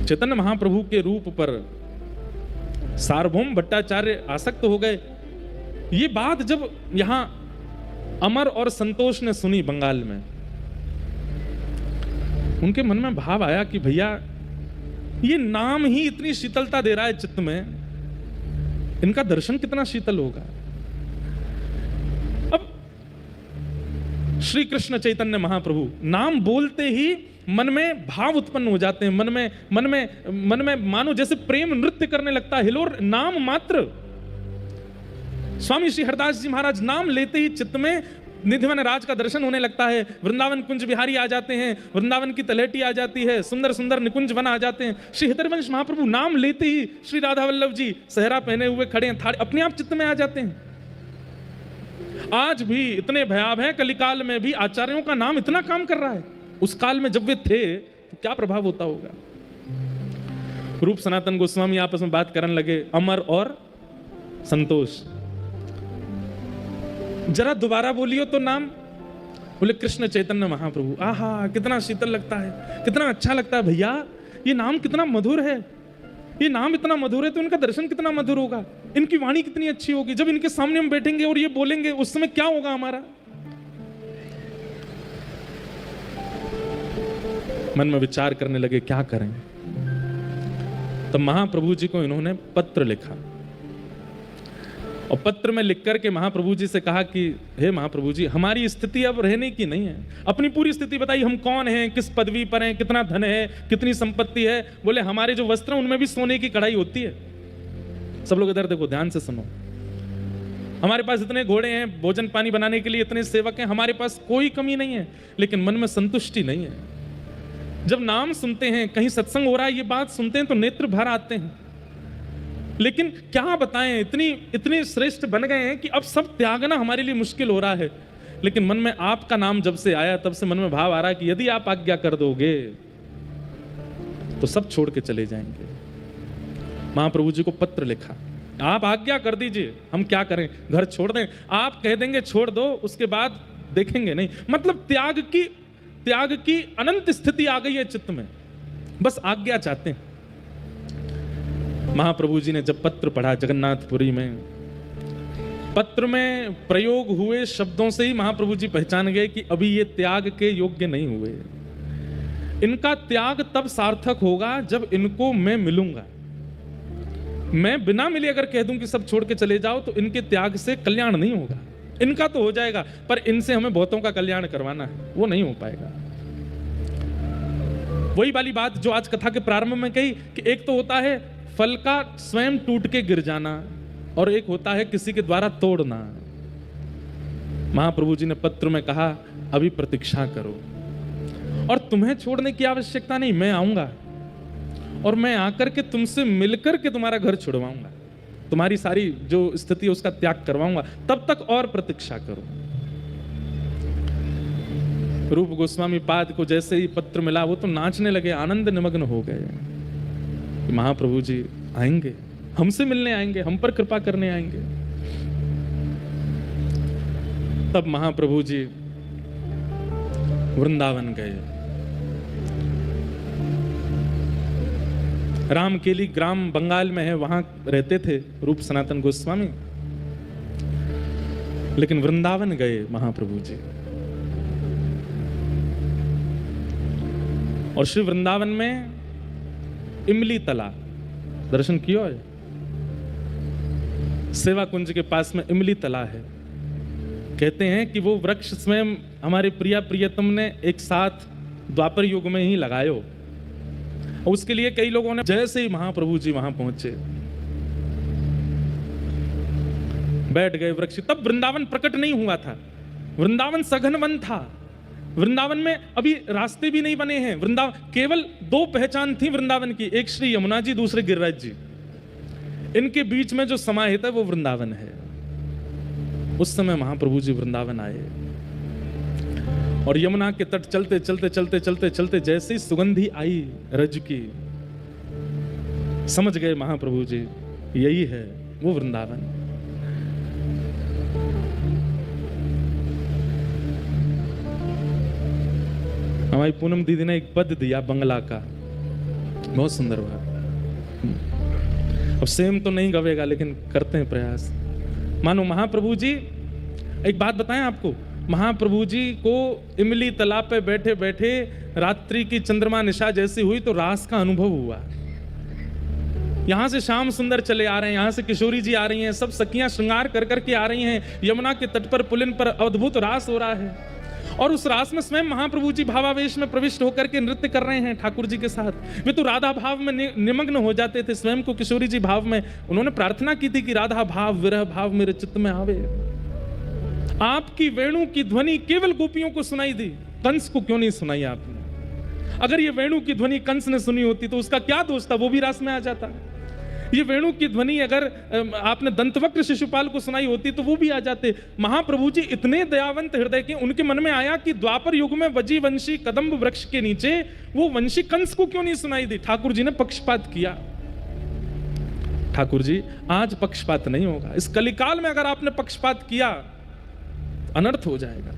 चैतन्य महाप्रभु के रूप पर सार्वभौम भट्टाचार्य आसक्त हो गए। ये बात जब यहां अमर और संतोष ने सुनी बंगाल में, उनके मन में भाव आया कि भैया ये नाम ही इतनी शीतलता दे रहा है चित्त में, इनका दर्शन कितना शीतल होगा। अब श्री कृष्ण चैतन्य महाप्रभु नाम बोलते ही मन में भाव उत्पन्न हो जाते हैं, मन में मानो जैसे प्रेम नृत्य करने लगता है। हिलोर नाम मात्र, स्वामी श्री हरदास जी महाराज नाम लेते ही चित्त में निधिवन राज का दर्शन होने लगता है। वृंदावन कुंज बिहारी आ जाते हैं, वृंदावन की तलहटी आ जाती है, सुंदर सुंदर निकुंज वन आ जाते हैं। श्री हरिवंश महाप्रभु नाम लेते ही श्री राधा वल्लभ जी सहरा पहने हुए खड़े हैं, थाड़े अपने आप चित्त में आ जाते हैं। आज भी इतने भयाव हैं, कलिकाल में भी आचार्यों का नाम इतना काम कर रहा है। उस काल में जब वे थे तो क्या प्रभाव होता होगा। रूप सनातन गोस्वामी आपस में बात करने लगे, अमर और संतोष जरा दोबारा बोलियो तो नाम। बोले कृष्ण चैतन्य महाप्रभु। आहा कितना शीतल लगता है, कितना अच्छा लगता है भैया, ये नाम कितना मधुर है, ये नाम इतना मधुर है तो इनका दर्शन कितना मधुर होगा, इनकी वाणी कितनी अच्छी होगी। जब इनके सामने हम बैठेंगे और ये बोलेंगे उस समय क्या होगा हमारा। मन में विचार करने लगे क्या करें। तब महाप्रभु जी को इन्होंने पत्र लिखा और पत्र में लिख करके महाप्रभु जी से कहा कि हे महाप्रभु जी, हमारी स्थिति अब रहने की नहीं है, अपनी पूरी स्थिति बताइए, हम कौन हैं, किस पदवी पर हैं, कितना धन है, कितनी संपत्ति है। बोले हमारे जो वस्त्र हैं उनमें भी सोने की कढ़ाई होती है। सब लोग इधर देखो, ध्यान से सुनो। हमारे पास इतने घोड़े हैं, भोजन पानी बनाने के लिए इतने सेवक हैं, हमारे पास कोई कमी नहीं है, लेकिन मन में संतुष्टि नहीं है। जब नाम सुनते हैं, कहीं सत्संग हो रहा है, ये बात सुनते हैं तो नेत्र भर आते हैं, लेकिन क्या बताएं, इतनी श्रेष्ठ बन गए हैं कि अब सब त्यागना हमारे लिए मुश्किल हो रहा है। लेकिन मन में आपका नाम जब से आया तब से मन में भाव आ रहा है कि यदि आप आज्ञा कर दोगे तो सब छोड़ के चले जाएंगे। महाप्रभु जी को पत्र लिखा, आप आज्ञा कर दीजिए, हम क्या करें, घर छोड़ दें। आप कह देंगे छोड़ दो, उसके बाद देखेंगे नहीं। मतलब त्याग की अनंत स्थिति आ गई है चित्त में, बस आज्ञा चाहते हैं। महाप्रभु जी ने जब पत्र पढ़ा जगन्नाथपुरी में, पत्र में प्रयोग हुए शब्दों से ही महाप्रभु जी पहचान गए कि अभी ये त्याग के योग्य नहीं हुए। इनका त्याग तब सार्थक होगा जब इनको मैं मिलूंगा। मैं बिना मिले अगर कह दूं कि सब छोड़ के चले जाओ तो इनके त्याग से कल्याण नहीं होगा। इनका तो हो जाएगा, पर इनसे हमें बहुतों का कल्याण करवाना है, वो नहीं हो पाएगा। वही वाली बात जो आज कथा के प्रारंभ में कही कि एक तो होता है फल का स्वयं टूट के गिर जाना और एक होता है किसी के द्वारा तोड़ना। महाप्रभु जी ने पत्र में कहा अभी प्रतीक्षा करो और तुम्हें छोड़ने की आवश्यकता नहीं, मैं आऊंगा और मैं आकर के तुमसे मिलकर के तुम्हारा घर छुड़वाऊंगा, तुम्हारी सारी जो स्थिति है उसका त्याग करवाऊंगा, तब तक और प्रतीक्षा करो। रूप गोस्वामी पाद को जैसे ही पत्र मिला वो तो नाचने लगे, आनंद निमग्न हो गए। महाप्रभु जी आएंगे, हमसे मिलने आएंगे, हम पर कृपा करने आएंगे। तब महाप्रभु जी वृंदावन गए। रामकेली ग्राम बंगाल में है, वहां रहते थे रूप सनातन गोस्वामी, लेकिन वृंदावन गए महाप्रभु जी। और श्री वृंदावन में इमली तला दर्शन किया है, सेवा कुंज के पास में इमली तला है। कहते हैं कि वो वृक्ष स्वयं हमारे प्रिया प्रियतम ने एक साथ द्वापर युग में ही लगायो। और उसके लिए कई लोगों ने जैसे ही महाप्रभु जी वहां पहुंचे बैठ गए वृक्ष। तब वृंदावन प्रकट नहीं हुआ था, वृंदावन सघन वन था। वृंदावन में अभी रास्ते भी नहीं बने हैं। वृंदावन केवल दो पहचान थी वृंदावन की, एक श्री यमुना जी, दूसरे गिरिराज जी। इनके बीच में जो समाहित है वो वृंदावन है। उस समय महाप्रभु जी वृंदावन आए और यमुना के तट चलते चलते चलते चलते चलते जैसे ही सुगंधी आई रज की, समझ गए महाप्रभु जी यही है वो वृंदावन। हमारी पूनम दीदी ने एक पद दिया बंगला का, बहुत सुंदर बात। अब सेम तो नहीं गवेगा लेकिन करते हैं प्रयास। मानो महाप्रभु जी, एक बात बताएं आपको, महाप्रभु जी को इमली तालाब पे बैठे बैठे रात्रि की चंद्रमा निशा जैसी हुई तो रास का अनुभव हुआ। यहां से श्याम सुंदर चले आ रहे हैं, यहां से किशोरी जी आ रही हैं, सब सखियां श्रृंगार कर करके आ रही हैं, यमुना के तट पर पुलिन पर अद्भुत रास हो रहा है और उस रास में स्वयं महाप्रभु जी भावावेश में प्रविष्ट होकर के नृत्य कर रहे हैं ठाकुर जी के साथ। वे तो राधा भाव में निमग्न हो जाते थे, स्वयं को किशोरी जी भाव में, उन्होंने प्रार्थना की थी कि राधा भाव विरह भाव मेरे चित्त में आवे। आपकी वेणु की ध्वनि केवल गोपियों को सुनाई दी, कंस को क्यों नहीं सुनाई आपने? अगर ये वेणु की ध्वनि कंस ने सुनी होती तो उसका क्या दोष था, वो भी रास में आ जाता। ये वेणु की ध्वनि अगर आपने दंतवक्र शिशुपाल को सुनाई होती तो वो भी आ जाते। महाप्रभु जी इतने दयावंत हृदय के, उनके मन में आया कि द्वापर युग में वजी वंशी कदम्ब वृक्ष के नीचे वो वंशी कंस को क्यों नहीं सुनाई दी? ठाकुर जी ने पक्षपात किया। ठाकुर जी आज पक्षपात नहीं होगा, इस कलिकाल में अगर आपने पक्षपात किया अनर्थ हो जाएगा।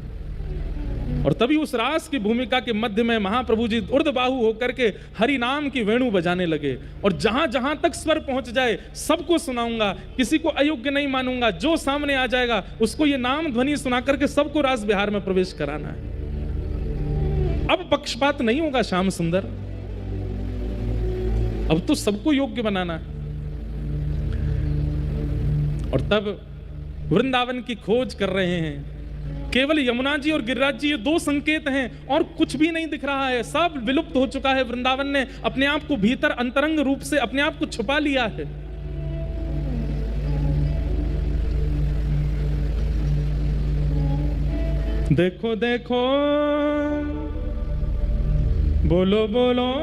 और तभी उस रास की भूमिका के मध्य में महाप्रभु जी ऊर्ध्वबाहु होकर के हरि नाम की वेणु बजाने लगे और जहां जहां तक स्वर पहुंच जाए सबको सुनाऊंगा, किसी को अयोग्य नहीं मानूंगा, जो सामने आ जाएगा उसको ये नाम ध्वनि सुना करके सबको रास बिहार में प्रवेश कराना है। अब पक्षपात नहीं होगा श्याम सुंदर, अब तो सबको योग्य बनाना है। और तब वृंदावन की खोज कर रहे हैं, केवल यमुना जी और गिरिराज जी ये दो संकेत हैं और कुछ भी नहीं दिख रहा है, सब विलुप्त हो चुका है। वृंदावन ने अपने आप को भीतर अंतरंग रूप से अपने आप को छुपा लिया है। देखो देखो बोलो बोलो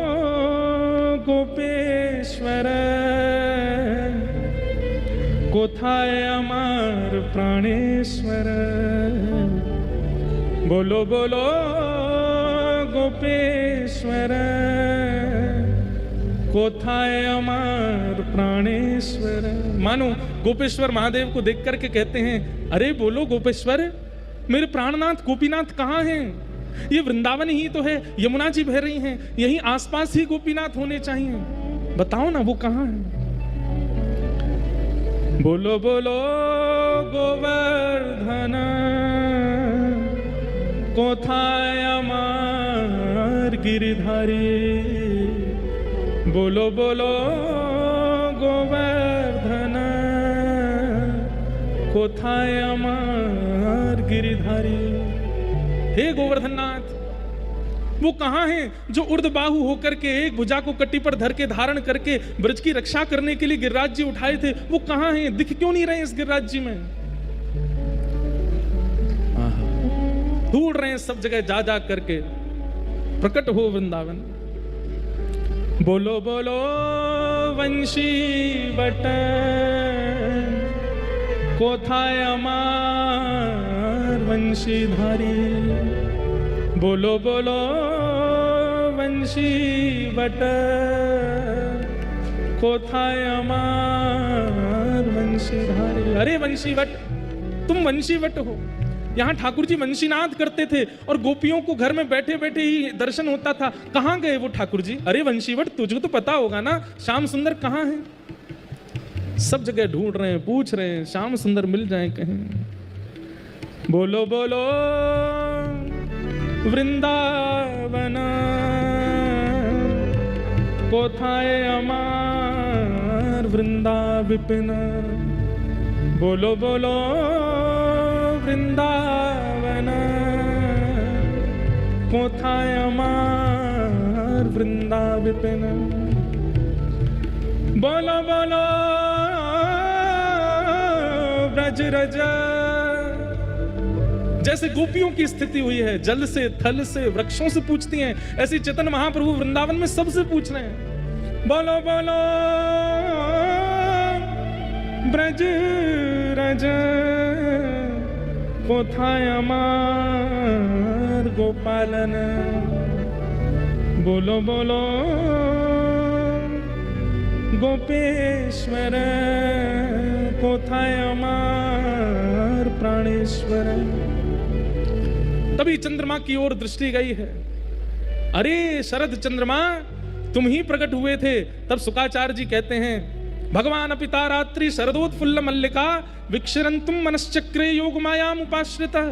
गोपेश्वर, कोथाय अमर प्राणेश्वर। बोलो बोलो गोपेश्वर, कोथाय अमर प्राणेश्वर। मानो गोपेश्वर महादेव को देख करके कहते हैं, अरे बोलो गोपेश्वर, मेरे प्राणनाथ गोपीनाथ कहाँ हैं? ये वृंदावन ही तो है, यमुना जी बह रही हैं, यहीं आसपास ही गोपीनाथ होने चाहिए, बताओ ना वो कहाँ है? बोलो बोलो गोवर्धन, कोथाय अमर गिरिधारी। बोलो बोलो गोवर्धन, कोथाय अमर गिरिधारी। हे गोवर्धननाथ, वो कहाँ हैं जो ऊर्ध्वबाहु होकर के एक भुजा को कट्टी पर धर के धारण करके ब्रज की रक्षा करने के लिए गिरिराज जी उठाए थे? वो कहाँ हैं? दिख क्यों नहीं रहे इस गिरिराज जी में? ढूंढ रहे हैं सब जगह जा जा करके, प्रकट हो वृंदावन। बोलो बोलो वंशी बट, कोथाय अमर वंशीधारी। बोलो बोलो वंशी बट, कोथाय अमर वंशीधारी। अरे वंशी बट, तुम वंशी बट हो। यहाँ ठाकुर जी वंशीनाद करते थे और गोपियों को घर में बैठे बैठे ही दर्शन होता था। कहाँ गए वो ठाकुर जी? अरे वंशीवट, तुझको तो पता होगा ना श्याम सुंदर कहाँ है? सब जगह ढूंढ रहे हैं, पूछ रहे हैं, श्याम सुंदर मिल जाए कहीं। बोलो बोलो वृंदावन, कोथाय अमर वृंदा विपिन। बोलो बोलो वृंदावन, कोथाय अमर वृंदा विपिन। बोलो बोलो ब्रज रज। जैसे गोपियों की स्थिति हुई है, जल से, थल से, वृक्षों से पूछती हैं, ऐसी चैतन्य महाप्रभु वृंदावन में सबसे पूछ रहे हैं। बोलो बोलो ब्रज रज, कोथाय अमर गोपालन। बोलो बोलो गोपेश्वर, कोथाय अमर प्राणेश्वर। तभी चंद्रमा की ओर दृष्टि गई है। अरे शरद चंद्रमा, तुम ही प्रकट हुए थे। तब शुकाचार्य जी कहते हैं, भगवान पिता रात्रि शरदोत्फुल्ल मल्लिका विक्षरंतुम मनश्चक्रे योग मायाम उपाश्रिता।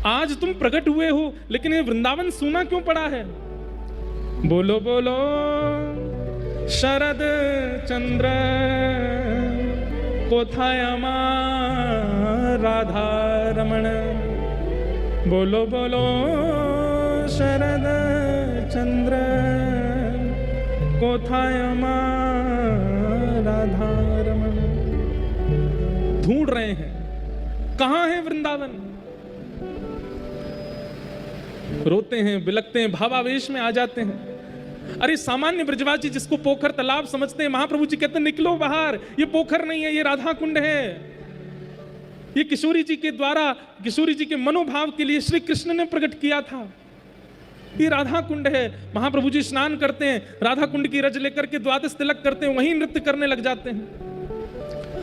आज तुम प्रकट हुए हो, लेकिन ये वृंदावन सूना क्यों पड़ा है? बोलो बोलो शरद चंद्र कोथाय अमार राधा रमण। बोलो बोलो शरद चंद्र कोथाय अमार राधा रमण। ढूंढ रहे हैं, कहां है वृंदावन? रोते हैं, बिलखते हैं, भावावेश में आ जाते हैं। अरे सामान्य ब्रजवासी जिसको पोखर तालाब समझते हैं, महाप्रभु जी कहते हैं निकलो बाहर, ये पोखर नहीं है, ये राधा कुंड है। ये किशोरी जी के द्वारा, किशोरी जी के मनोभाव के लिए श्री कृष्ण ने प्रकट किया था। ये राधा कुंड है। महाप्रभु जी स्नान करते हैं, राधा कुंड की रज लेकर के द्वादश तिलक करते हैं, वहीं नृत्य करने लग जाते हैं।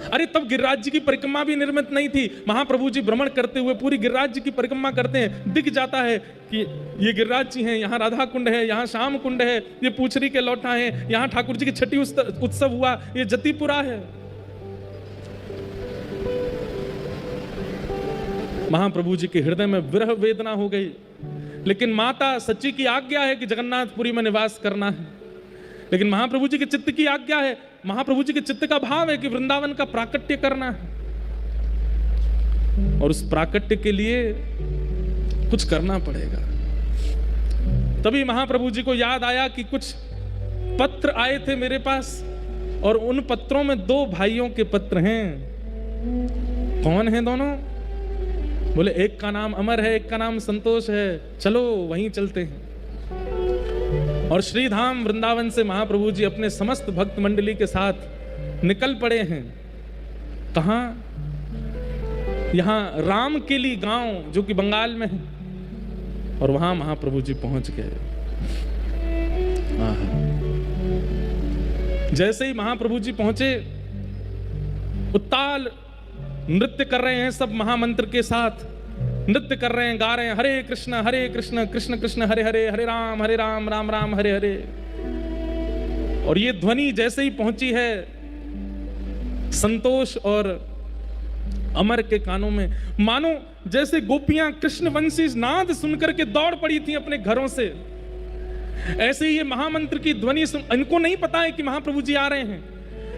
अरे तब गिरिराज जी की परिक्रमा भी निर्मित नहीं थी। महाप्रभु जी भ्रमण करते हुए पूरी गिरिराज जी की परिक्रमा करते हैं, दिख जाता है कि ये गिरिराज जी हैं, यहाँ राधा कुंड है, यहाँ श्याम कुंड है, ये पूछरी के लौटा है, यहाँ ठाकुर जी की छठी उत्सव हुआ, ये जतिपुरा है। महाप्रभु जी के हृदय में विरह वेदना हो गई, लेकिन माता सच्ची की आज्ञा है कि जगन्नाथपुरी में निवास करना है। लेकिन महाप्रभु जी के चित्त की आज्ञा है, महाप्रभु जी के चित्त का भाव है कि वृंदावन का प्राकट्य करना है, और उस प्राकट्य के लिए कुछ करना पड़ेगा। तभी महाप्रभु जी को याद आया कि कुछ पत्र आए थे मेरे पास, और उन पत्रों में 2 भाइयों के पत्र हैं। कौन हैं दोनों? बोले एक का नाम अमर है, एक का नाम संतोष है, चलो वहीं चलते हैं। और श्रीधाम वृंदावन से महाप्रभु जी अपने समस्त भक्त मंडली के साथ निकल पड़े हैं। कहां? यहां रामकेली गांव जो कि बंगाल में है, और वहां महाप्रभु जी पहुंच गए। जैसे ही महाप्रभु जी पहुंचे, उत्ताल नृत्य कर रहे हैं, सब महामंत्र के साथ नृत्य कर रहे हैं, गा रहे हैं, हरे कृष्ण कृष्ण कृष्ण हरे हरे, हरे राम राम राम हरे हरे। और ये ध्वनि जैसे ही पहुंची है संतोष और अमर के कानों में, मानो जैसे गोपियां कृष्ण वंशी नाद सुनकर के दौड़ पड़ी थी अपने घरों से, ऐसे ही ये महामंत्र की ध्वनि सुन, इनको नहीं पता है कि महाप्रभु जी आ रहे हैं,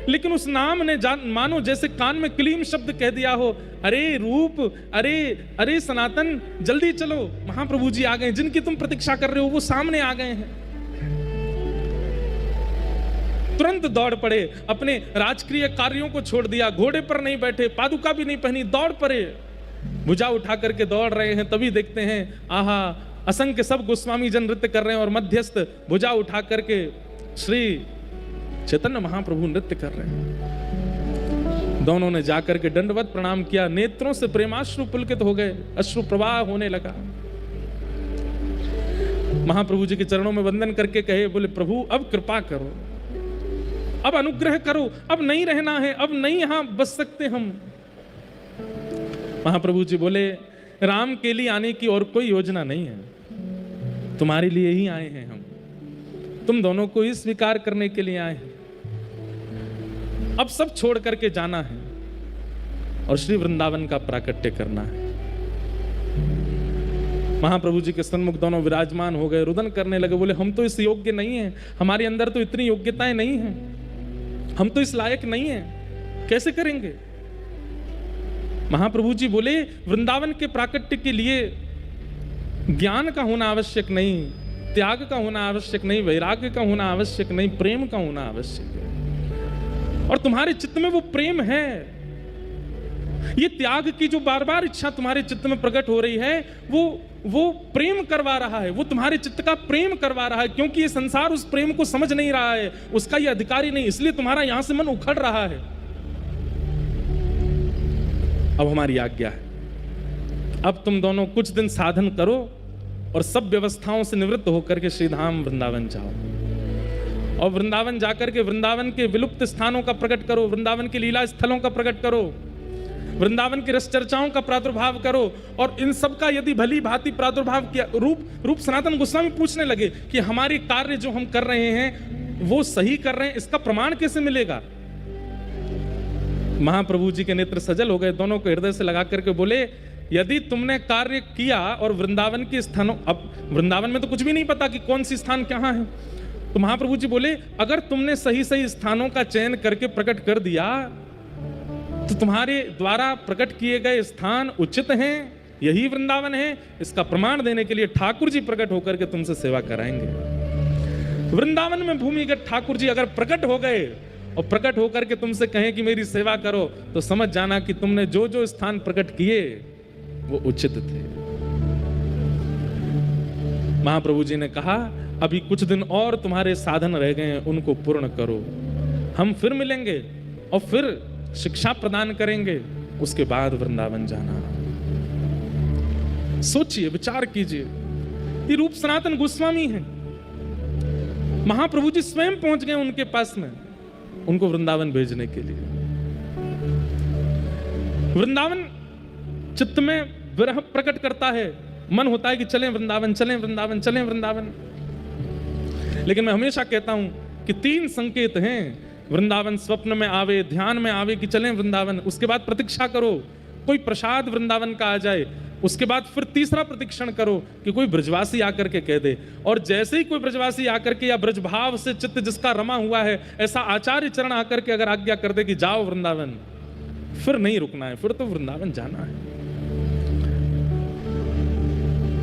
लेकिन उस नाम ने मानो जैसे कान में क्लीम शब्द कह दिया हो, अरे रूप, अरे सनातन, जल्दी चलो, महाप्रभु जी आ गए, जिनकी तुम प्रतीक्षा कर रहे हो वो सामने आ गए हैं। तुरंत दौड़ पड़े, अपने राजकीय कार्यों को छोड़ दिया, घोड़े पर नहीं बैठे, पादुका भी नहीं पहनी, दौड़ पड़े, भुजा उठा करके दौड़ रहे हैं। तभी देखते हैं, आहा, असंख्य सब गोस्वामी जन नृत्य कर रहे हैं, और मध्यस्थ भुजा उठा करके श्री चैतन्य महाप्रभु नृत्य कर रहे हैं। दोनों ने जाकर के दंडवत प्रणाम किया, नेत्रों से प्रेमाश्रु पुलकित हो गए, अश्रु प्रवाह होने लगा। महाप्रभु जी के चरणों में वंदन करके कहे, बोले प्रभु अब कृपा करो, अब अनुग्रह करो, अब नहीं रहना है, अब नहीं यहां बस सकते हम। महाप्रभु जी बोले, राम के लिए आने की और कोई योजना नहीं है, तुम्हारे लिए ही आए हैं हम, तुम दोनों को ही स्वीकार करने के लिए आए हैं। अब सब छोड़ करके जाना है और श्री वृंदावन का प्राकट्य करना है। महाप्रभु जी के सन्मुख दोनों विराजमान हो गए, रुदन करने लगे, बोले हम तो इस योग्य नहीं हैं, हमारे अंदर तो इतनी योग्यताएं नहीं हैं, हम तो इस लायक नहीं हैं, कैसे करेंगे? महाप्रभु जी बोले, वृंदावन के प्राकट्य के लिए ज्ञान का होना आवश्यक नहीं, त्याग का होना आवश्यक नहीं, वैराग्य का होना आवश्यक नहीं, प्रेम का होना आवश्यक है। और तुम्हारे चित्त में वो प्रेम है। ये त्याग की जो बार बार इच्छा तुम्हारे चित्त में प्रकट हो रही है, वो प्रेम करवा रहा है, वो तुम्हारे चित्त का प्रेम करवा रहा है, क्योंकि ये संसार उस प्रेम को समझ नहीं रहा है, उसका ये अधिकारी नहीं, इसलिए तुम्हारा यहां से मन उखड़ रहा है। अब हमारी आज्ञा है, अब तुम दोनों कुछ दिन साधन करो और सब व्यवस्थाओं से निवृत्त होकर के श्रीधाम वृंदावन जाओ, और वृंदावन जाकर के वृंदावन के विलुप्त स्थानों का प्रकट करो, वृंदावन के लीला स्थलों का प्रकट करो। वृंदावन की रस चर्चाओं का प्रादुर्भाव करो। और इन सब का यदि भली भांति प्रादुर्भाव किया, रूप सनातन गोस्वामी पूछने लगे कि हमारे कार्य जो हम कर रहे हैं वो सही कर रहे हैं, इसका प्रमाण कैसे मिलेगा? महाप्रभु जी के नेत्र सजल हो गए, दोनों को हृदय से लगा करके बोले, यदि तुमने कार्य किया और वृंदावन के स्थानों, अब वृंदावन में तो कुछ भी नहीं पता कि कौन सी स्थान कहाँ है, तो महाप्रभु जी बोले अगर तुमने सही सही स्थानों का चयन करके प्रकट कर दिया तो तुम्हारे द्वारा प्रकट किए गए स्थान उचित हैं, यही वृंदावन है। इसका प्रमाण देने के लिए ठाकुर जी प्रकट होकर के तुमसे सेवा कराएंगे। वृंदावन में भूमिगत ठाकुर जी अगर प्रकट हो गए और प्रकट होकर के तुमसे कहें कि मेरी सेवा करो, तो समझ जाना कि तुमने जो जो स्थान प्रकट किए वो उचित थे। महाप्रभु जी ने कहा अभी कुछ दिन और तुम्हारे साधन रह गए हैं, उनको पूर्ण करो, हम फिर मिलेंगे और फिर शिक्षा प्रदान करेंगे, उसके बाद वृंदावन जाना। सोचिए, विचार कीजिए, ये रूप सनातन गोस्वामी हैं, महाप्रभु जी स्वयं पहुंच गए उनके पास में, उनको वृंदावन भेजने के लिए। वृंदावन चित्त में विरह प्रकट करता है, मन होता है कि चलें वृंदावन, चलें वृंदावन, चलें वृंदावन। लेकिन मैं हमेशा कहता हूं कि 3 संकेत हैं, वृंदावन स्वप्न में आवे, ध्यान में आवे कि चलें वृंदावन, उसके बाद प्रतीक्षा करो कोई प्रसाद वृंदावन का आ जाए, उसके बाद फिर तीसरा प्रतीक्षण करो कि कोई ब्रजवासी आकर के कह दे। और जैसे ही कोई ब्रजवासी आकर के या ब्रजभाव से चित्त जिसका रमा हुआ है, ऐसा आचार्य चरण आकर के अगर आज्ञा कर दे कि जाओ वृंदावन, फिर नहीं रुकना है, फिर तो वृंदावन जाना है।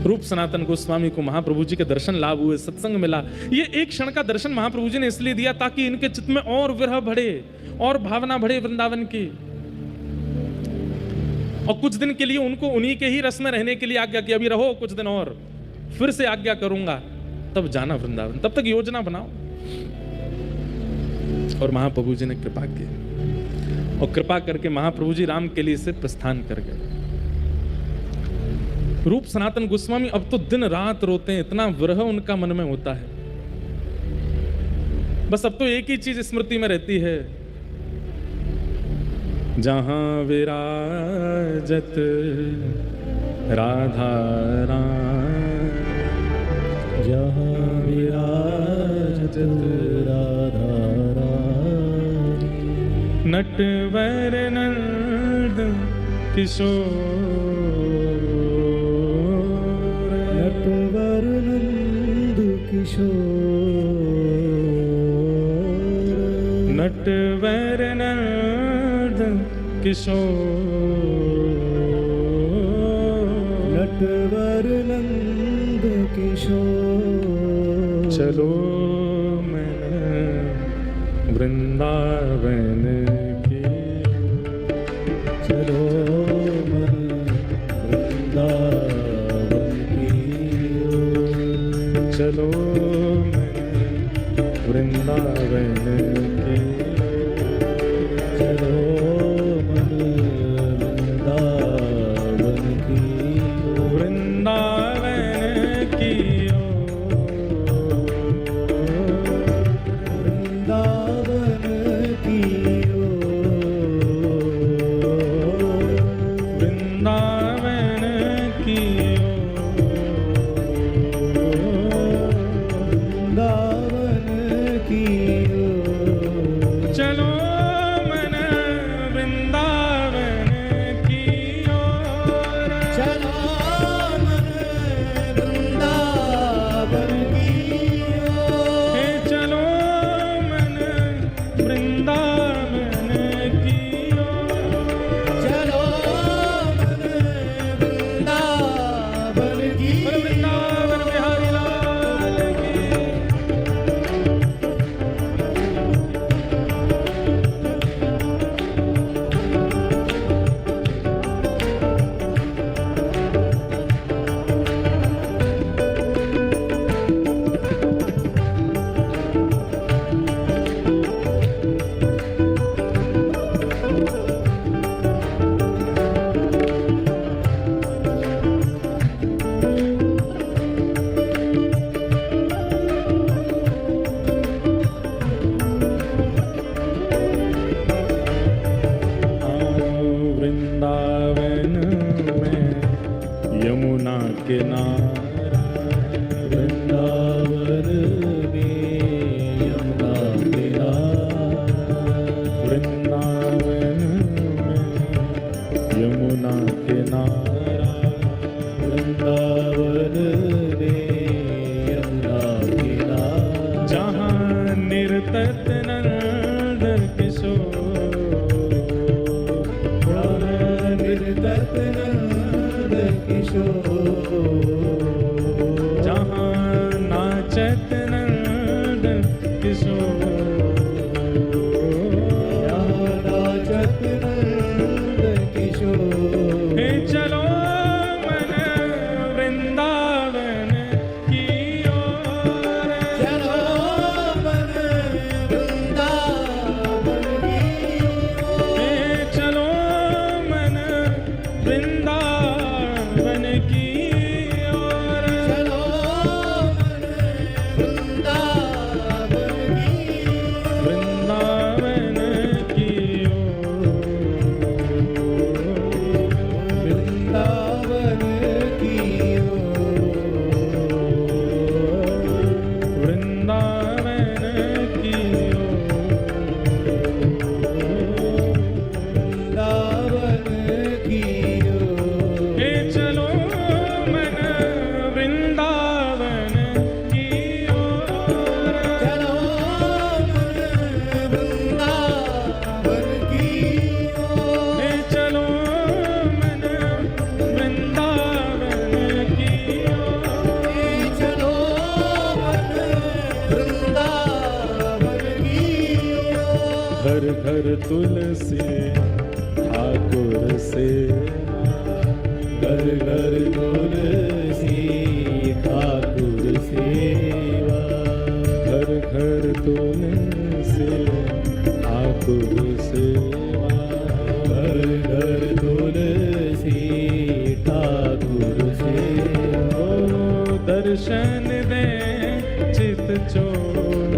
रूप सनातन गोस्वामी को महाप्रभु जी के दर्शन लाभ हुए, सत्संग मिला। ये एक क्षण का दर्शन महाप्रभु जी ने इसलिए दिया ताकि इनके चित्त में और विरह बढ़े और भावना बढ़े वृंदावन की। और कुछ दिन के लिए उनको उन्हीं के ही रस में रहने के लिए आज्ञा की, अभी रहो कुछ दिन और, फिर से आज्ञा करूंगा, तब जाना वृंदावन, तब तक योजना बनाओ। और महाप्रभु जी ने कृपा की, और कृपा करके महाप्रभु जी राम के लिए से प्रस्थान कर गए। रूप सनातन गोस्वामी अब तो दिन रात रोते हैं, इतना विरह उनका मन में होता है। बस अब तो एक ही चीज स्मृति में रहती है, जहां विराजत राधा राम, जहां विराजत राधा राम, नटवर नंद किशोर, नटवर नंद किशोर, नटवर नंद किशोर, नटवर नंद किशोर। चलो मैं वृंदावन की, चलो मन वृंदावन की ओर, चलो मैं वृंदावन की, चलो मन वृंदावन की ओर, वृंदावन की वृंदावन की ओर, वृंदावन की वृंदावन की ओर, निर्तत नंद किशोर, निर्तत नंद किशोर, जहाँ नाचत नंद किशोर, यहाँ नाचत नंद किशोर। हे चलो मन वृंदावन की ओर, चलो मन वृंदावन की ओर, हे चलो मन वृंदावन की ओर, चलो मन वृंदावन की ओर, वृंदावन की ओर, वृंदावन की ओर, वृंदावन की वृंदावन की ओर। हे चलो मन वृंदावन की ओर, चलो मन वृंदावन की ओर, हे चलो मन वृंदावन की ओर, चलो मन वृंदावन की ओर। घर घर तुलसी ठाकुर से, घर घर तुलसी ठाकुर सेवा, घर घर तुलसी ठाकुर सेवा, घर घर तुलसी ठाकुर सेवा। ओ दर्शन दे चित चोर,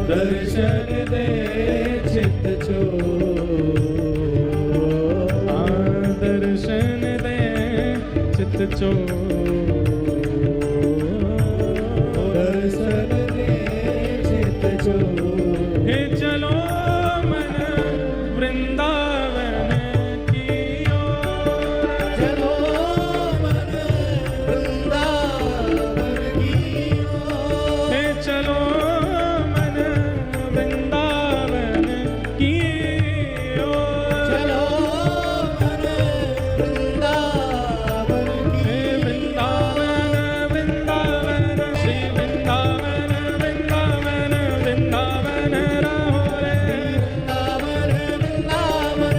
दर्शन दे चित चोर, दर्शन दे चित चोर, दर्शन दे चित चोर। हे चलो मन वृंदावन की ओर, चलो मन वृंदावन की ओर, हे चलो मन वृंदावन की ओर, चलो मन वृंदावन की हे वृंदावन वृंदावन श्री वृंदावन वृंदावन वृंदावन रहो रे, वृंदावन वृंदावन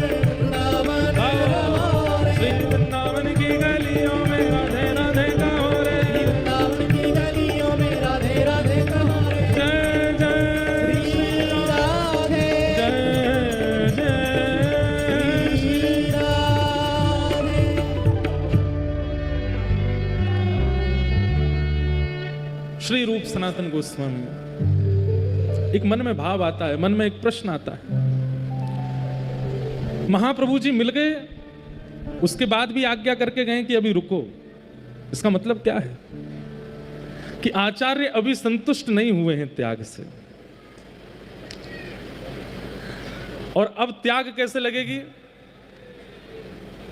वृंदावन श्री वृंदावन की गलियों में राधे राधे कहो रे, वृंदावन की गलियों में राधे राधे कहो रे। जय जय श्री राधे जय जय श्री राधे। श्री रूप सनातन गोस्वामी। एक मन में भाव आता है, मन में एक प्रश्न आता है, महाप्रभु जी मिल गए, उसके बाद भी आज्ञा करके गए कि अभी रुको। इसका मतलब क्या है कि आचार्य अभी संतुष्ट नहीं हुए हैं त्याग से, और अब त्याग कैसे लगेगी?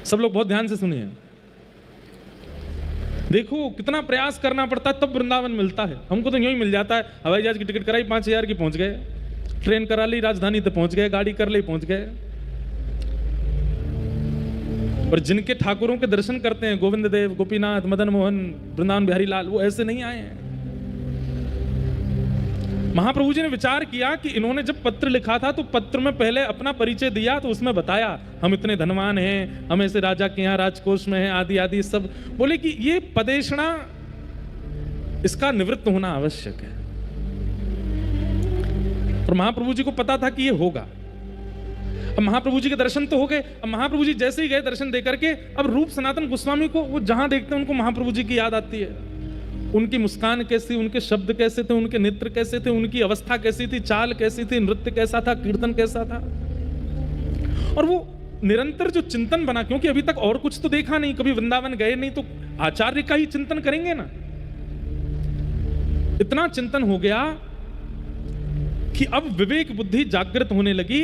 सब लोग बहुत ध्यान से सुनिए। देखो कितना प्रयास करना पड़ता है तब वृंदावन मिलता है। हमको तो यूं ही मिल जाता है, हवाई जहाज की टिकट कराई 5,000 की पहुंच गए, ट्रेन करा ली राजधानी तो पहुंच गए, गाड़ी कर ली पहुंच गए। और जिनके ठाकुरों के दर्शन करते हैं, गोविंद देव, गोपीनाथ, मदन मोहन, वृंदावन बिहारी लाल, वो ऐसे नहीं आए हैं। महाप्रभु जी ने विचार किया कि इन्होंने जब पत्र लिखा था तो पत्र में पहले अपना परिचय दिया, तो उसमें बताया हम इतने धनवान हैं, हम ऐसे राजा के यहाँ राजकोष में हैं, आदि आदि सब। बोले कि ये पदेशना, इसका निवृत्त होना आवश्यक है। और महाप्रभु जी को पता था कि ये होगा। अब महाप्रभु जी के दर्शन तो हो गए। अब महाप्रभु जी जैसे ही गए दर्शन देकर के, अब रूप सनातन गोस्वामी को वो जहां देखते हैं उनको महाप्रभु जी की याद आती है। उनकी मुस्कान कैसी, उनके शब्द कैसे थे, उनके नेत्र कैसे थे, उनकी अवस्था कैसी थी, चाल कैसी थी, नृत्य कैसा था, कीर्तन कैसा था। और वो निरंतर जो चिंतन बना, क्योंकि अभी तक और कुछ तो देखा नहीं, कभी वृंदावन गए नहीं, तो आचार्य का ही चिंतन करेंगे ना। इतना चिंतन हो गया कि अब विवेक बुद्धि जागृत होने लगी,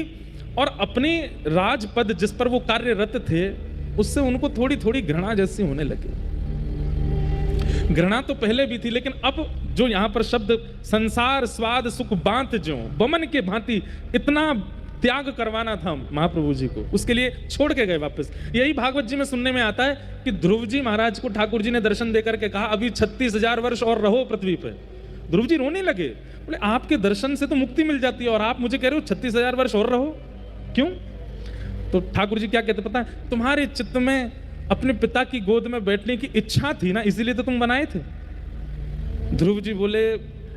और अपने राजपद जिस पर वो कार्यरत थे उससे उनको थोड़ी थोड़ी घृणा जैसी होने लगी। घृणा तो पहले भी थी, लेकिन अब जो यहाँ पर शब्द संसार स्वाद सुख बांत ज्यों बमन के भांति इतना त्याग करवाना था महाप्रभु जी को, उसके लिए छोड़ के गए वापस। यही भागवत जी में सुनने में आता है कि ध्रुव जी महाराज को ठाकुर जी ने दर्शन देकर के कहा अभी 36,000 वर्ष और रहो पृथ्वी पे। ध्रुव जी रोने लगे, बोले आपके दर्शन से तो मुक्ति मिल जाती है और आप मुझे कह रहे हो 36,000 वर्ष और रहो, क्यों? तो ठाकुर जी क्या कहते पता है, तुम्हारे चित्त में अपने पिता की गोद में बैठने की इच्छा थी ना, इसीलिए तो तुम बनाए थे। ध्रुव जी बोले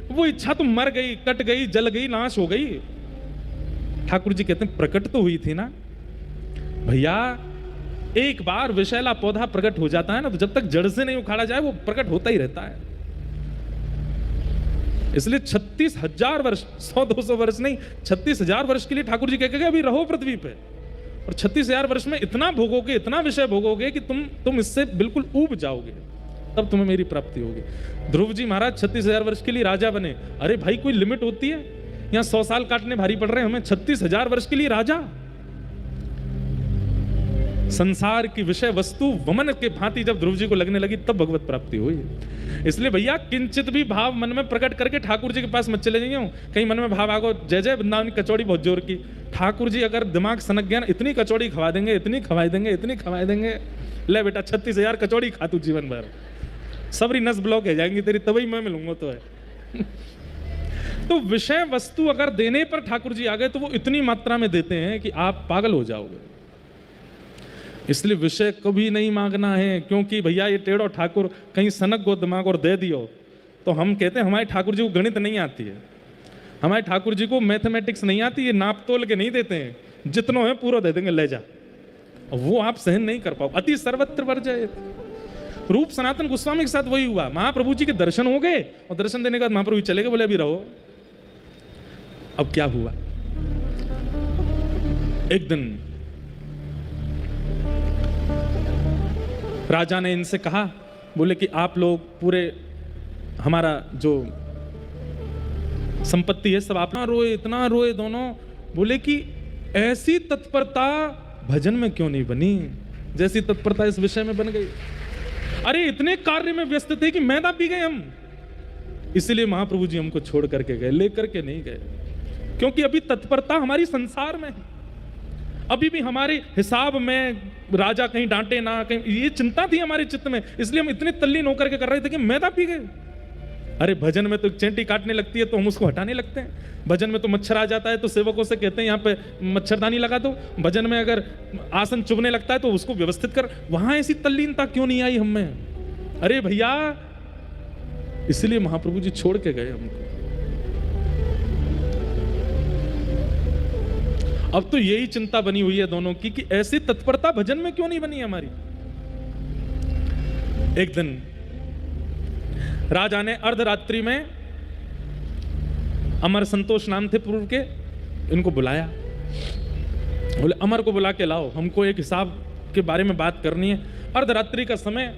वो इच्छा तो मर गई, कट गई, जल गई, नाश हो गई। ठाकुर जी कहते हैं प्रकट तो हुई थी ना भैया, एक बार विषैला पौधा प्रकट हो जाता है ना, तो जब तक जड़ से नहीं उखाड़ा जाए वो प्रकट होता ही रहता है। इसलिए 36,000 वर्ष, 100-200 वर्ष नहीं, 36,000 वर्ष के लिए ठाकुर जी कह के अभी रहो पृथ्वी पे, और 36,000 वर्ष में इतना भोगोगे, इतना विषय भोगोगे कि तुम इससे बिल्कुल ऊब जाओगे, तब तुम्हें मेरी प्राप्ति होगी। ध्रुव जी महाराज 36,000 वर्ष के लिए राजा बने। अरे भाई कोई लिमिट होती है? यहाँ 100 साल काटने भारी पड़ रहे हैं हमें, 36,000 वर्ष के लिए राजा। संसार की विषय वस्तु वमन के भांति जब ध्रुव जी को लगने लगी तब भगवत प्राप्ति हुई। इसलिए भैया किंचित भी भाव मन में प्रकट करके ठाकुर जी के पास मत चले जाइए। कहीं मन में भाव आगो जय जय वृंदावन की कचौड़ी बहुत जोर की, ठाकुर जी अगर दिमाग सनक गया ना, इतनी कचौड़ी खवा देंगे, इतनी खवाई देंगे, इतनी खवाई देंगे, ले बेटा 36,000 कचौड़ी खा तू जीवन भर, सबरी नस ब्लॉक हो जाएंगी तेरी, तभी मैं मिलूंगा तो है। तो विषय वस्तु अगर देने पर ठाकुर जी आ गए तो वो इतनी मात्रा में देते हैं कि आप पागल हो जाओगे। इसलिए विषय कभी नहीं मांगना है, क्योंकि भैया ये टेढ़ो ठाकुर कहीं सनक को दिमाग और दे दियो तो हम कहते हैं हमारे ठाकुर जी को गणित नहीं आती है, हमारे ठाकुर जी को मैथमेटिक्स नहीं आती, ये नाप तोल के नहीं देते हैं, जितनो है पूरा दे देंगे ले जा, वो आप सहन नहीं कर पाओ। अति सर्वत्र वर्जयेत्। रूप सनातन गोस्वामी के साथ वही हुआ, महाप्रभु जी के दर्शन हो गए और दर्शन देने के बाद महाप्रभु चले गए, बोले अभी रहो। अब क्या हुआ, एक दिन राजा ने इनसे कहा, बोले कि आप लोग पूरे हमारा जो संपत्ति है सब आप ना रोए, इतना रोए दोनों। बोले कि ऐसी तत्परता भजन में क्यों नहीं बनी जैसी तत्परता इस विषय में बन गई। अरे इतने कार्य में व्यस्त थे कि मैदा पी गए हम, इसलिए महाप्रभु जी हमको छोड़ करके गए, लेकर के नहीं गए, क्योंकि अभी तत्परता हमारी संसार में है, अभी भी हमारे हिसाब में राजा कहीं डांटे ना, कहीं, ये चिंता थी हमारे चित्त में, इसलिए हम इतने तल्लीन होकर के कर रहे थे कि मैदा पी गए। अरे भजन में तो चेंटी काटने लगती है तो हम उसको हटाने लगते हैं, भजन में तो मच्छर आ जाता है तो सेवकों से कहते हैं यहाँ पे मच्छरदानी लगा दो, भजन में अगर आसन चुभने लगता है तो उसको व्यवस्थित कर, वहां ऐसी तल्लीनता क्यों नहीं आई हमें? अरे भैया इसलिए महाप्रभु जी छोड़ के गए हमको। अब तो यही चिंता बनी हुई है दोनों की कि ऐसी तत्परता भजन में क्यों नहीं बनी हमारी। एक दिन राजा ने अर्धरात्रि में, अमर संतोष नाम थे पूर्व के, इनको बुलाया, बोले अमर को बुला के लाओ, हमको एक हिसाब के बारे में बात करनी है। अर्धरात्रि का समय,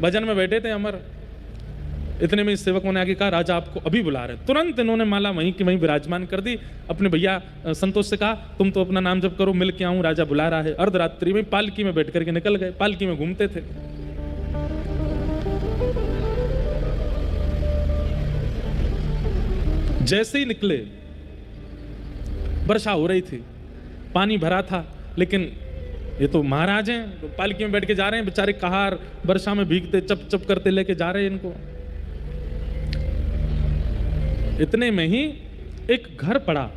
भजन में बैठे थे अमर, इतने में इस सेवकों ने आगे कहा राजा आपको अभी बुला रहे। तुरंत इन्होंने माला वहीं की वहीं विराजमान कर दी, अपने भैया संतोष से कहा तुम तो अपना नाम जप करो, मिल के आऊं, राजा बुला रहा है। अर्धरात्रि में पालकी में बैठ करके निकल गए, पालकी में घूमते थे। जैसे ही निकले वर्षा हो रही थी, पानी भरा था, लेकिन ये तो महाराज हैं तो पालकी में बैठ के जा रहे हैं, बेचारे कहार वर्षा में भीगते चप चप करते लेके जा रहे हैं इनको। इतने में ही एक घर पड़ा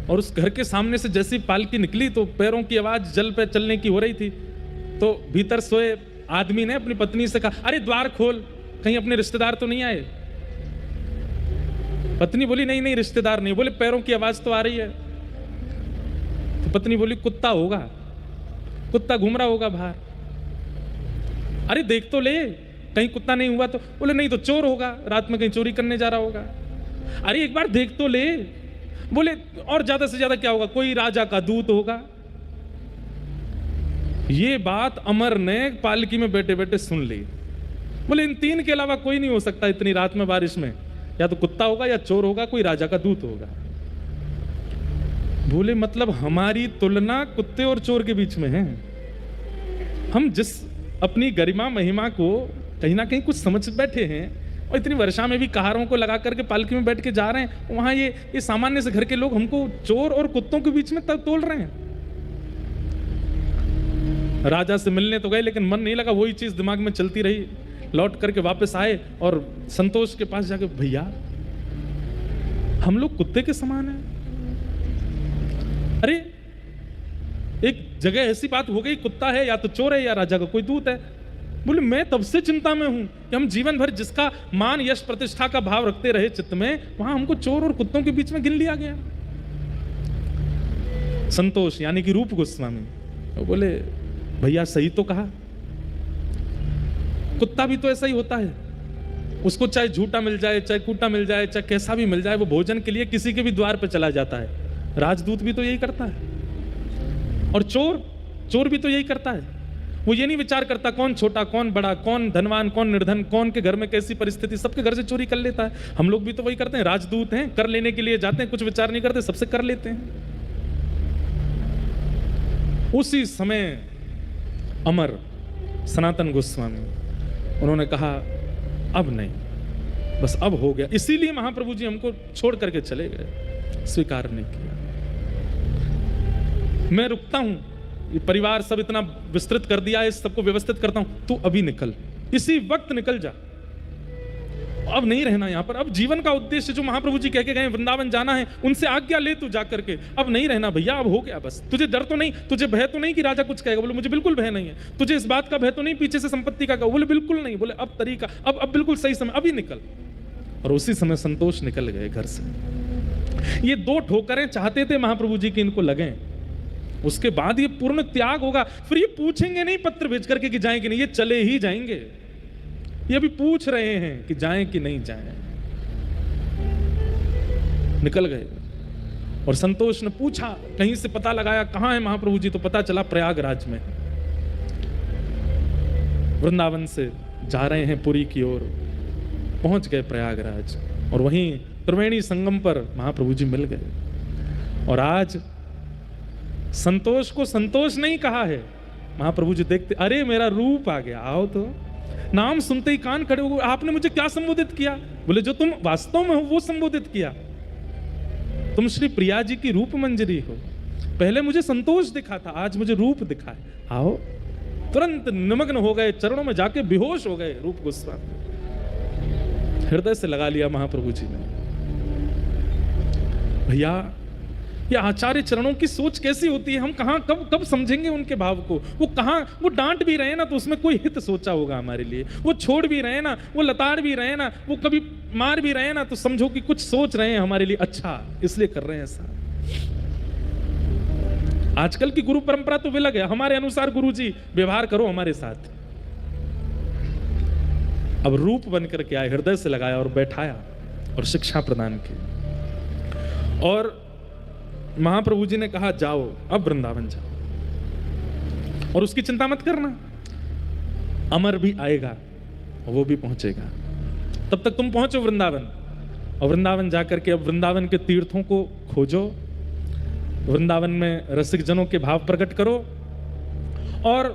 और उस घर के सामने से जैसी पालकी निकली तो पैरों की आवाज जल पे चलने की हो रही थी, तो भीतर सोए आदमी ने अपनी पत्नी से कहा अरे द्वार खोल, कहीं अपने रिश्तेदार तो नहीं आए। पत्नी बोली नहीं नहीं रिश्तेदार नहीं। बोले पैरों की आवाज तो आ रही है। तो पत्नी बोली कुत्ता होगा, कुत्ता घूम रहा होगा बाहर। अरे देख तो ले कहीं कुत्ता नहीं हुआ तो। बोले नहीं तो चोर होगा, रात में कहीं चोरी करने जा रहा होगा। अरे एक बार देख तो ले। बोले और ज्यादा से ज्यादा क्या होगा, कोई राजा का दूत होगा। ये बात अमर ने पालकी में बैठे बैठे सुन ली। बोले इन तीन के अलावा कोई नहीं हो सकता इतनी रात में बारिश में, या तो कुत्ता होगा या चोर होगा, कोई राजा का दूत होगा। बोले मतलब हमारी तुलना कुत्ते और चोर के बीच में है। हम जिस अपनी गरिमा महिमा को कहीं ना कहीं कुछ समझ बैठे हैं और इतनी वर्षा में भी कहारों को लगा करके पालकी में बैठ के जा रहे हैं, वहां ये सामान्य से घर के लोग हमको चोर और कुत्तों के बीच में तोल रहे हैं। राजा से मिलने तो गए लेकिन मन नहीं लगा, वही चीज दिमाग में चलती रही। लौट करके वापस आए और संतोष के पास जाके, भैया हम लोग कुत्ते के समान हैं। अरे एक जगह ऐसी बात हो गई, कुत्ता है या तो चोर है या राजा का कोई दूत है। बोले मैं तब से चिंता में हूं कि हम जीवन भर जिसका मान यश प्रतिष्ठा का भाव रखते रहे चित्त में, वहां हमको चोर और कुत्तों के बीच में गिन लिया गया। संतोष यानी कि रूप गोस्वामी वो बोले, भैया सही तो कहा, कुत्ता भी तो ऐसा ही होता है। उसको चाहे झूठा मिल जाए, चाहे कूटा मिल जाए, चाहे कैसा भी मिल जाए, वो भोजन के लिए किसी के भी द्वार पे चला जाता है। राजदूत भी तो यही करता है। और चोर भी तो यही करता है। वो ये नहीं विचार करता कौन छोटा कौन बड़ा, कौन धनवान कौन निर्धन, कौन के घर में कैसी परिस्थिति, सबके घर से चोरी कर लेता है। हम लोग भी तो वही करते हैं। राजदूत हैं, कर लेने के लिए जाते हैं, कुछ विचार नहीं करते, सबसे कर लेते हैं। उसी समय अमर सनातन गोस्वामी उन्होंने कहा अब नहीं, बस अब हो गया। इसीलिए महाप्रभु जी हमको छोड़ करके चले गए, स्वीकार नहीं किया। मैं रुकता हूं, ये परिवार सब इतना विस्तृत कर दिया है, इस सबको व्यवस्थित करता हूं, तू अभी निकल, इसी वक्त निकल जा, अब नहीं रहना यहां पर। अब जीवन का उद्देश्य जो महाप्रभु जी कह के गए वृंदावन जाना है, उनसे आज्ञा ले तू जा करके, अब नहीं रहना भैया, अब हो गया बस। तुझे डर तो नहीं, तुझे भय तो नहीं कि राजा कुछ कहेगा? बोले मुझे बिल्कुल भय नहीं है। तुझे इस बात का भय तो नहीं पीछे से संपत्ति का? बोले बिल्कुल नहीं। बोले अब तरीका, अब बिल्कुल सही समय, अभी निकल। और उसी समय संतोष निकल गए घर से। ये 2 ठोकरें चाहते थे महाप्रभु जी की इनको लगे, उसके बाद ये पूर्ण त्याग होगा। फिर ये पूछेंगे नहीं पत्र भेज करके कि जाएं कि नहीं, ये चले ही जाएंगे। ये भी पूछ रहे हैं कि जाएं कि नहीं जाएं। निकल गए। और संतोष ने पूछा, कहीं से पता लगाया कहां है महाप्रभु जी, तो पता चला प्रयागराज में। वृंदावन से जा रहे हैं पुरी की ओर, पहुंच गए प्रयागराज और वहीं त्रिवेणी संगम पर महाप्रभु जी मिल गए। और आज संतोष को संतोष नहीं कहा है, महाप्रभु जी देखते, अरे मेरा रूप आ गया, आओ तो। नाम सुनते ही कान खड़े हो गए। आपने मुझे क्या संबोधित किया? बोले जो तुम वास्तव में हो वो संबोधित किया। तुम श्री प्रिया जी की रूप मंजरी हो। पहले मुझे संतोष दिखा था, आज मुझे रूप दिखा है, आओ। तुरंत निमग्न हो गए, चरणों में जाके बेहोश हो गए रूप गोस्वामी। हृदय से लगा लिया महाप्रभु जी ने। भैया ये आचार्य चरणों की सोच कैसी होती है, हम कहां कब समझेंगे उनके भाव को। वो डांट भी रहे ना तो उसमें कोई हित सोचा होगा हमारे लिए। वो छोड़ भी रहे ना, वो लताड़ भी रहे ना, वो कभी मार भी रहे ना, तो समझो कि कुछ सोच रहे हैं हमारे लिए अच्छा, इसलिए कर रहे हैं ऐसा। आजकल की गुरु परंपरा तो विलग है, हमारे अनुसार गुरु जी व्यवहार करो हमारे साथ। अब रूप बनकर के आए, हृदय से लगाया और बैठाया और शिक्षा प्रदान की। और महाप्रभु जी ने कहा जाओ, अब वृंदावन जाओ और उसकी चिंता मत करना, अमर भी आएगा और वो भी पहुंचेगा। तब तक तुम पहुंचो वृंदावन, और वृंदावन जाकर के अब वृंदावन के तीर्थों को खोजो, वृंदावन में रसिक जनों के भाव प्रकट करो, और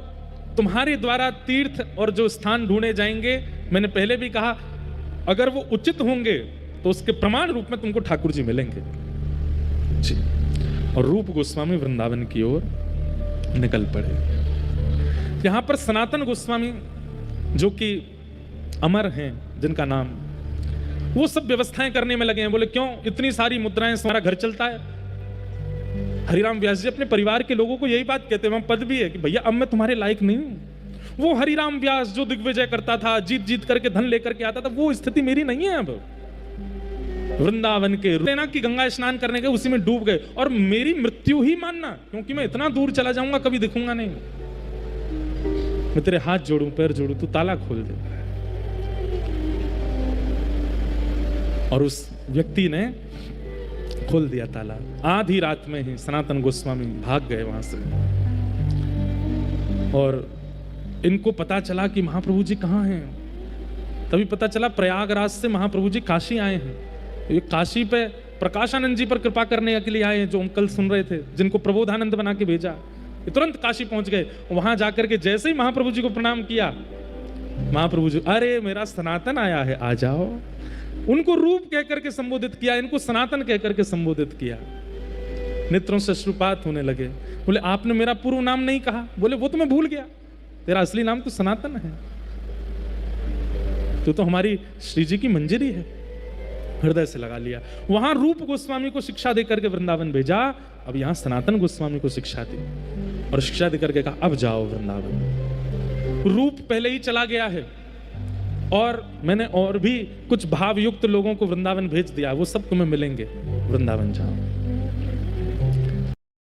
तुम्हारे द्वारा तीर्थ और जो स्थान ढूंढे जाएंगे, मैंने पहले भी कहा, अगर वो उचित होंगे तो उसके प्रमाण रूप में तुमको ठाकुर जी मिलेंगे जी। और रूप गोस्वामी वृंदावन की ओर निकल पड़े। यहां पर सनातन गोस्वामी जो कि अमर हैं, जिनका नाम, वो सब व्यवस्थाएं करने में लगे हैं। बोले क्यों इतनी सारी मुद्राएं, हमारा घर चलता है। हरिराम व्यास जी अपने परिवार के लोगों को यही बात कहते हैं, वहां पद भी है कि भैया अब मैं तुम्हारे लायक नहीं हूं। वो हरिराम व्यास जो दिग्विजय करता था, जीत जीत करके धन लेकर के आता था, वो स्थिति मेरी नहीं है। अब वृंदावन के सेना की गंगा स्नान करने गए, उसी में डूब गए, और मेरी मृत्यु ही मानना, क्योंकि मैं इतना दूर चला जाऊंगा कभी दिखूंगा नहीं। मैं तेरे हाथ जोड़ूं, पैर जोड़ूं, तू ताला खोल दे। और उस व्यक्ति ने खोल दिया ताला। आधी रात में ही सनातन गोस्वामी भाग गए वहां से। और इनको पता चला कि महाप्रभु जी कहाँ हैं। तभी पता चला प्रयागराज से महाप्रभु जी काशी आए हैं। ये काशी पे प्रकाशानंद जी पर कृपा करने के लिए आए हैं, जो हम कल सुन रहे थे, जिनको प्रबोधानंद बना के भेजा। ये तुरंत काशी पहुंच गए। वहां जाकर के जैसे ही महाप्रभु जी को प्रणाम किया, महाप्रभु जी, अरे मेरा सनातन आया है, आ जाओ। उनको रूप कह करके संबोधित किया, इनको सनातन कह करके संबोधित किया। नेत्रों से अश्रुपात होने लगे। बोले आपने मेरा पूर्व नाम नहीं कहा। बोले वो तो मैं भूल गया, तेरा असली नाम तो सनातन है, तो हमारी श्री जी की मंजरी है। हृदय से लगा लिया। वहां रूप गोस्वामी को शिक्षा देकर के वृंदावन भेजा, अब यहां सनातन गोस्वामी को शिक्षा दी और शिक्षा देकर के कहा अब जाओ वृंदावन। रूप पहले ही चला गया है और मैंने और भी कुछ भावयुक्त लोगों को वृंदावन भेज दिया, वो सब तुम्हें मिलेंगे, वृंदावन जाओ।